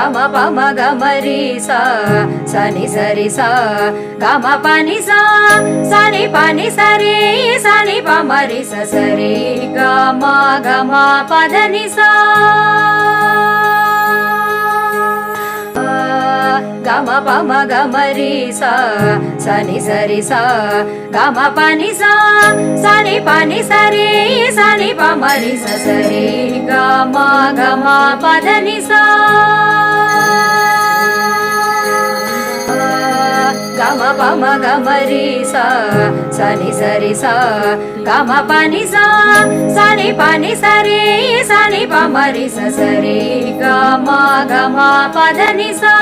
గమ పమ గమరి సా సని సరి సా గమ పని సా సని పని సరి సని పమరి సరి గమ గమ పదని సా గమ పమ గమరి సా సని సరి సా గమ పని సా సని పని సరి సని పమరి సరి గమ గమ పదని సా గమ పమ గమరి సా సని సరి సా గమ పని సా సని పని సరి సని పమరి సరి గమ గమ పదని సా